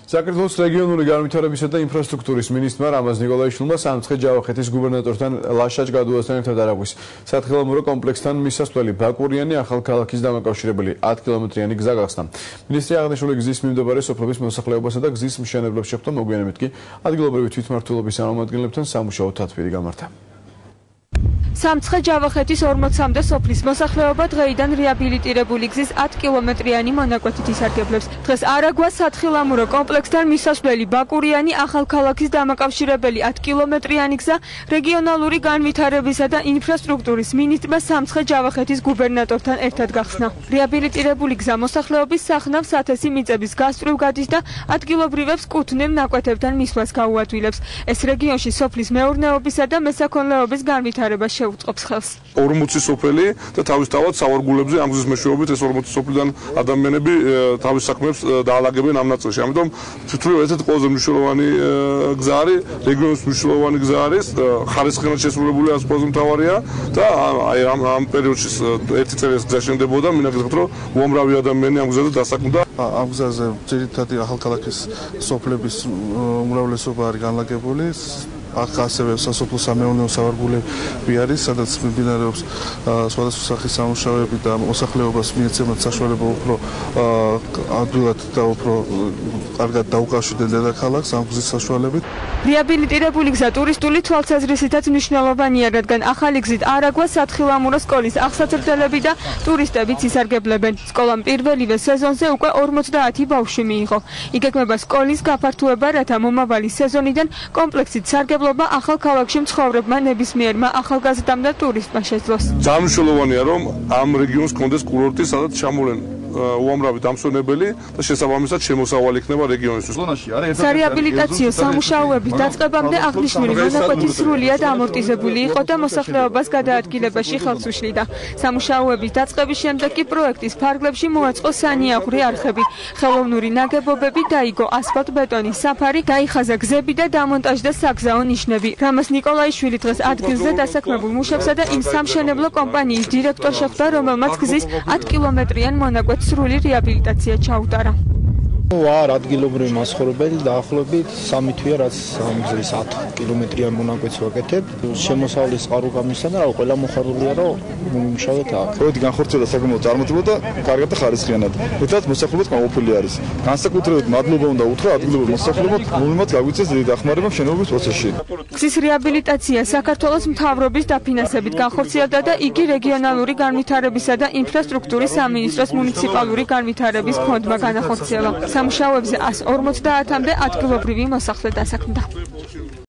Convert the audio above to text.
საქართველოს რეგიონული განვითარებისა და ინფრასტრუქტურის მინისტრმა რამაზ ნიკოლაიშვილმა სამცხე-ჯავახეთის გუბერნატორთან ლაშაჯ გადუასთან ერთად არაგვის სათხილამურო კომპლექსთან მისასვლელი ბაკურიანი ახალქალაქის დამაკავშირებელი 10 კილომეტრიანი გზა გახსნა. მინისტრი აღნიშნული გზის მიმდებარე სოფლების მოსახლეობასა და გზის მშენებლებს შეხვდა, მოგვიანებით კი ადგილობრივი თვითმმართველობის წარმომადგენლებთან სამუშაო თათბირი გამართა. სამცხე-ჯავახეთის 40-მდე სოფლის მოსახლეობა დღეიდან რეაბილიტირებული გზის 10 კილომეტრიანი მონაკვეთით ისარგებლებს. დღეს არაგვას სათხილამურო კომპლექსთან მისასვლელი ბაკურიანი ახალქალაქის დამაკავშირებელი 10 კილომეტრიანი გზა რეგიონალური განვითარებისა და ინფრასტრუქტურის მინისტრმა სამცხე-ჯავახეთის გუბერნატორთან ერთად გახსნა. რეაბილიტირებული გზა მოსახლეობის სახნავ სათესი მიწების გასწვრივ გადის და ადგილობრივებს კუთვნილ ნაკვეთებთან მისვლას გაუადვილებს. ეს რეგიონში სოფლის მეურნეობისა და მესაქონლეობის განვითარებას უწყობს ხელს. 40 სოფელი და თავისთავად სავარგულებზე ამ გზის მეშვეობით ეს 40 სოფლიდან ადამიანები თავის საქმეებს დაალაგებენ ამ ნაწილში. ამიტომ თვითონ ერთ-ერთი ყველაზე მნიშვნელოვანი გზა არის, რეგიონის მნიშვნელოვანი გზა არის, ხარისხიანად შესრულებული არის ყველაზე მთავარია და აი ამ პერიოდში ერთი წელი გზა შენდებოდა, მინაგებთ რომ უამრავი ადამიანი ამ გზაზე დასაქმდა. ამ გზაზე ძირითადად ახალქალაქის სოფლების უმრავლესობა არის განლაგებული. აქ ასევე სასოფლო სამეურნეო სავარგულები არის, სადაც მიმდინარეობს სხვადასხვა სახის სამუშაოები და მოსახლეობას მიეცემათ საშუალება უფრო ადვილად და უფრო კარგად დაუკავშირდნენ დედაქალაქს ამ გზის საშუალებით. რეაბილიტირებული გზა ტურისტული თვალსაზრისითაც მნიშვნელოვანია, რადგან ახალი გზით არაგვა სათხილამურო სკოლის აღსაწერდელები და ტურისტებიც ისარგებლებენ. სკოლამ პირველივე სეზონზე უკვე 50 ბავშვი მიიღო. იგეგმება სკოლის გაფართოება, რათა მომავალი სეზონიდან კომპლექსით სარგებლობა ახალ ქალაქში მცხოვრებმა ნებისმიერმა ახალგაზრდამ და ტურისტმა შეძლოს. ძალიან მნიშვნელოვანია, რომ ამ რეგიონს კონდეს კურორტი, სადაც ჩამოვლენ უამრავი დამსვენებელი და შესაბამისად შემოსავალი იქნება რეგიონისთვის. სარეაბილიტაციო სამუშაოების დაწყებამდე აღნიშნული მონაკვეთი სრულიად ამორტიზებული იყო და მოსახლეობას გადაადგილებაში ხელს უშლიდა. სამუშაოების დაწყების შემდეგ კი პროექტის ფარგლებში მოაწყო სანიაღვრე არხები, ხელოვნური ნაგებობები, დაიგო ასფალტ-ბეტონის საფარი, დაიხაზა გზები და დამონტაჟდა საგზაო ნიშნები. რამაზ ნიკოლაიშვილი დღეს ადგილზე დასაქმებულ მუშებსა და იმ სამშენებლო კომპანიის დირექტორს შეხვდა, რომელმაც გზის 10 კილომეტრიან მონაკვეთს სრული რეაბილიტაცია ჩაუტარა. ვარ ადგილობრივი მაცხოვრებელი, დაახლოებით 3 თვეა, რაც ამ გზის 10 კილომეტრიან მონაკვეთს ვაკეთებ. შემოსავლის წყარო გამისცა და ყველა მოხარულია, რომ მუშაობთ აქ. პროექტი განხორციელდა საკმაოდ წარმატებულად და კარგად და ხარისხიანად. ერთად მოსახლეობაც გამოყოფილი არის. განსაკუთრებით მადლობა უნდა უთხრა ადგილობრივ მოსახლეობამ, რომელმაც გაგვიწეს დიდი დახმარება მშენებლობის პროცესში. გზის რეაბილიტაცია საქართველოს მთავრობის დაფინანსებით განხორციელდა და იგი რეგიონალური განვითარებისა და ინფრასტრუქტურის სამინისტროს მუნიციპალური განვითარების ფონდმა განახორციელა. სამუშაოებზე 150-მდე ადგილობრივი მოსახლე დასაქმდა.